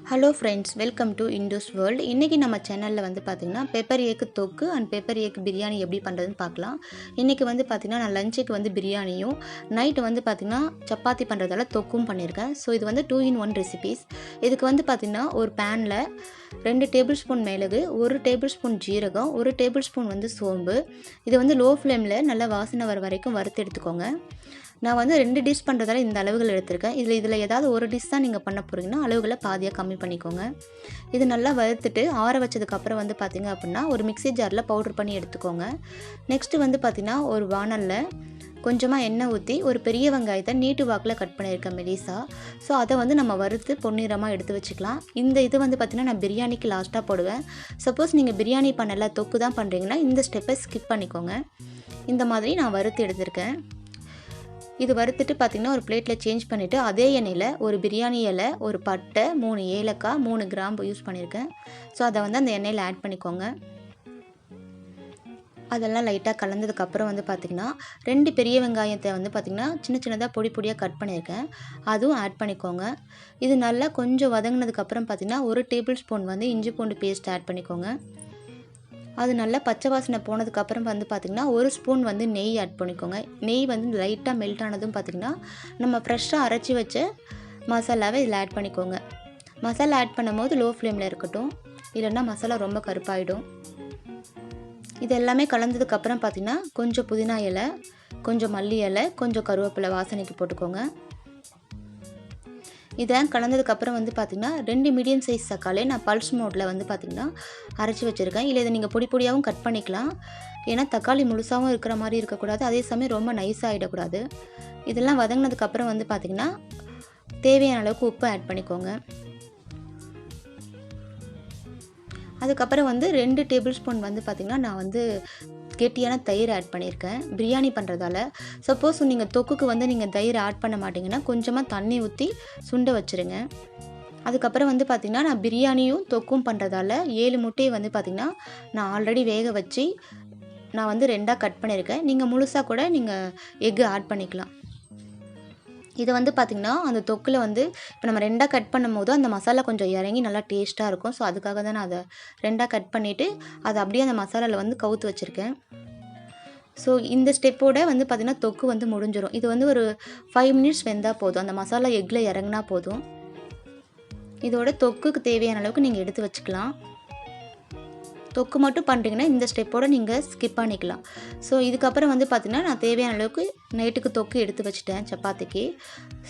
Hello friends, welcome to Indos world. இன்றைக்கி நம்ம சேனலில் வந்து பார்த்திங்கன்னா பெப்பர் ஏக் தொக்கு அண்ட் பெப்பர் ஏக் பிரியாணி எப்படி பண்ணுறதுன்னு பார்க்கலாம். இன்றைக்கி வந்து பார்த்திங்கன்னா நான் லஞ்சுக்கு வந்து பிரியாணியும் நைட்டு வந்து பார்த்திங்கன்னா சப்பாத்தி பண்ணுறதால தொக்கும் பண்ணியிருக்கேன். ஸோ இது வந்து 2-in-1 ரெசிபீஸ். இதுக்கு வந்து பார்த்திங்கன்னா ஒரு பேனில் 2 டேபிள் ஸ்பூன் மிளகு, 1 டேபிள் ஸ்பூன் ஜீரகம், 1 டேபிள் ஸ்பூன் வந்து சோம்பு. இது வந்து லோ ஃப்ளேமில் நல்லா வாசனை வர வரைக்கும் வறுத்து எடுத்துக்கோங்க. நான் வந்து 2 டிஷ் பண்ணுறதால இந்த அளவுகள் எடுத்திருக்கேன். இதில் ஏதாவது ஒரு டிஷ் தான் நீங்கள் பண்ண போகிறீங்கன்னா அளவுகளை பாதியாக கம்மி பண்ணிக்கோங்க. இது நல்லா வறுத்துட்டு ஆற வச்சதுக்கப்புறம் வந்து பார்த்திங்க அப்படின்னா ஒரு மிக்ஸி ஜாரில் பவுட்ரு பண்ணி எடுத்துக்கோங்க. நெக்ஸ்ட்டு வந்து பார்த்திங்கன்னா ஒரு வானலில் கொஞ்சமாக எண்ணெய் ஊற்றி ஒரு பெரிய வெங்காயத்தை நீட்டு வாக்கில் கட் பண்ணியிருக்கேன் மெலிசா. ஸோ அதை வந்து நம்ம வறுத்து பொன்னிறமாக எடுத்து வச்சுக்கலாம். இது வந்து பார்த்திங்கன்னா நான் பிரியாணிக்கு லாஸ்ட்டாக போடுவேன். சப்போஸ் நீங்கள் பிரியாணி பண்ணல தொக்கு தான் பண்ணுறீங்கன்னா இந்த ஸ்டெப்பை ஸ்கிப் பண்ணிக்கோங்க. இந்த மாதிரி நான் வறுத்து எடுத்திருக்கேன். இது வறுத்துட்டு பார்த்திங்கன்னா ஒரு பிளேட்டில் சேஞ்ச் பண்ணிவிட்டு அதே எண்ணெயில் ஒரு பிரியாணி இலை, ஒரு பட்டை, 3 ஏலக்காய், 3 கிராம்பு யூஸ் பண்ணியிருக்கேன். ஸோ அதை வந்து அந்த எண்ணெயில் ஆட் பண்ணிக்கோங்க. அதெல்லாம் லைட்டாக கலந்ததுக்கப்புறம் வந்து பார்த்திங்கன்னா 2 பெரிய வெங்காயத்தை வந்து பார்த்திங்கன்னா சின்ன சின்னதாக பொடி பொடியாக கட் பண்ணியிருக்கேன். அதுவும் ஆட் பண்ணிக்கோங்க. இது நல்லா கொஞ்சம் வதங்கினதுக்கப்புறம் பார்த்திங்கன்னா 1 டேபிள் ஸ்பூன் வந்து இஞ்சி பூண்டு பேஸ்ட் ஆட் பண்ணிக்கோங்க. அது நல்லா பச்சை வாசனை போனதுக்கப்புறம் வந்து பார்த்திங்கன்னா 1 ஸ்பூன் வந்து நெய் ஆட் பண்ணிக்கோங்க. நெய் வந்து லைட்டாக மெல்ட் ஆனதும் பார்த்திங்கன்னா நம்ம ஃப்ரெஷ்ஷாக அரைச்சி வச்ச மசாலாவை இதில் ஆட் பண்ணிக்கோங்க. மசாலா ஆட் பண்ணும்போது லோ ஃப்ளேமில் இருக்கட்டும், இல்லைன்னா மசாலா ரொம்ப கருப்பாயிடும். இது எல்லாமே கலந்ததுக்கப்புறம் பார்த்திங்கன்னா கொஞ்சம் புதினா இலை, கொஞ்சம் மல்லி இலை, கொஞ்சம் கருவேப்பிலை வாசனைக்கு போட்டுக்கோங்க. இதை கலந்ததுக்கப்புறம் வந்து பார்த்திங்கன்னா 2 மீடியம் சைஸ் தக்காளி நான் பல்ஸ் மோடில் வந்து பார்த்திங்கன்னா அரைச்சி வச்சுருக்கேன். இல்லை இதை நீங்கள் பொடி பொடியாகவும் கட் பண்ணிக்கலாம். ஏன்னா தக்காளி முழுசாகவும் இருக்கிற மாதிரி இருக்கக்கூடாது, அதே சமயம் ரொம்ப நைஸாக ஆகிடக்கூடாது. இதெல்லாம் வதங்கினதுக்கப்புறம் வந்து பார்த்திங்கன்னா தேவையான அளவுக்கு உப்பு ஆட் பண்ணிக்கோங்க. அதுக்கப்புறம் வந்து 2 டேபிள் ஸ்பூன் வந்து பார்த்திங்கன்னா நான் வந்து கெட்டியான தயிர் ஆட் பண்ணியிருக்கேன் பிரியாணி பண்ணுறதால. சப்போஸ் நீங்கள் தொக்குக்கு வந்து நீங்கள் தயிர் ஆட் பண்ண மாட்டிங்கன்னா கொஞ்சமாக தண்ணி ஊற்றி சுண்ட வச்சுருங்க. அதுக்கப்புறம் வந்து பார்த்திங்கன்னா நான் பிரியாணியும் தொக்கும் பண்ணுறதால 7 முட்டையை வந்து பார்த்திங்கன்னா நான் ஆல்ரெடி வேக வச்சு நான் வந்து 2ஆக கட் பண்ணியிருக்கேன். நீங்கள் முழுசாக கூட நீங்கள் எக்கு ஆட் பண்ணிக்கலாம். இதை வந்து பார்த்திங்கன்னா அந்த தொக்கில் வந்து இப்போ நம்ம 2ஆக கட் பண்ணும் போது அந்த மசாலா கொஞ்சம் இறங்கி நல்லா டேஸ்ட்டாக இருக்கும். ஸோ அதுக்காக தான் நான் அதை 2ஆக கட் பண்ணிவிட்டு அதை அப்படியே அந்த மசாலாவில் வந்து கவுத்து வச்சுருக்கேன். ஸோ இந்த ஸ்டெப்போட வந்து பார்த்திங்கன்னா தொக்கு வந்து முடிஞ்சிடும். இது வந்து ஒரு 5 மினிட்ஸ் வெந்தால் போதும். அந்த மசாலா எக்கில் இறங்கினா போதும். இதோட தொக்குக்கு தேவையான அளவுக்கு நீங்கள் எடுத்து வச்சுக்கலாம். தொக்கு மட்டும் பண்ணுறீங்கன்னா இந்த ஸ்டெப்போடு நீங்கள் ஸ்கிப் பண்ணிக்கலாம். ஸோ இதுக்கப்புறம் வந்து பார்த்திங்கன்னா நான் தேவையான அளவுக்கு நைட்டுக்கு தொக்கு எடுத்து வச்சுட்டேன் சப்பாத்திக்கு.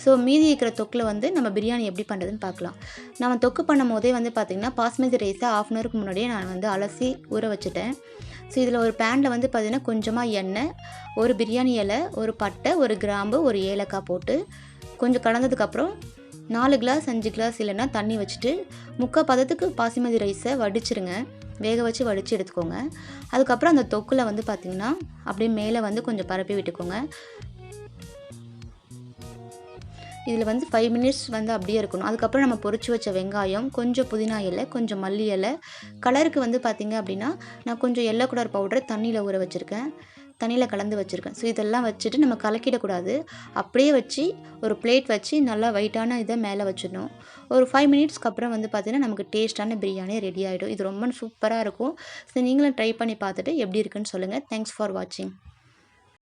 ஸோ மீதி இருக்கிற தொக்கில் வந்து நம்ம பிரியாணி எப்படி பண்ணுறதுன்னு பார்க்கலாம். நம்ம தொக்கு பண்ணும் போதே வந்து பார்த்திங்கன்னா பாஸ்மதி ரைஸை 1/2 அன் ஹவருக்கு முன்னாடியே நான் வந்து அலசி ஊற வச்சுட்டேன். ஸோ இதில் ஒரு பேனில் வந்து பார்த்திங்கன்னா கொஞ்சமாக எண்ணெய், ஒரு பிரியாணி இலை, ஒரு பட்டை, ஒரு கிராம்பு, ஒரு ஏலக்காய் போட்டு கொஞ்சம் கலந்ததுக்கப்புறம் 4 கிளாஸ் 5 கிளாஸ் இல்லைன்னா தண்ணி வச்சுட்டு 3/4 பதத்துக்கு பாஸ்மதி ரைஸை வடிச்சிருங்க. வேக வச்சு வடித்து எடுத்துக்கோங்க. அதுக்கப்புறம் அந்த தொக்கில் வந்து பார்த்திங்கன்னா அப்படியே மேலே வந்து கொஞ்சம் பரப்பி விட்டுக்கோங்க. இதில் வந்து 5 மினிட்ஸ் வந்து அப்படியே இருக்கணும். அதுக்கப்புறம் நம்ம பொரிச்சு வச்ச வெங்காயம், கொஞ்சம் புதினா இலை, கொஞ்சம் மல்லி இலை, கலருக்கு வந்து பார்த்திங்க அப்படின்னா நான் கொஞ்சம் எல்லோ கலர் பவுடரை தண்ணியில் ஊற வச்சுருக்கேன், தண்ணியில் கலந்து வச்சுருக்கேன். ஸோ இதெல்லாம் வச்சுட்டு நம்ம கலக்கிடக்கூடாது. அப்படியே வச்சு ஒரு பிளேட் வச்சு நல்லா வெயிட்டான இதை மேலே வச்சிடணும். ஒரு 5 மினிட்ஸ்க்கு அப்புறம் வந்து பார்த்திங்கன்னா நமக்கு டேஸ்ட்டான பிரியாணி ரெடி ஆகிடும். இது ரொம்ப சூப்பராக இருக்கும். ஸோ நீங்களும் ட்ரை பண்ணி பார்த்துட்டு எப்படி இருக்குன்னு சொல்லுங்கள். தேங்க்ஸ் ஃபார் வாட்சிங்.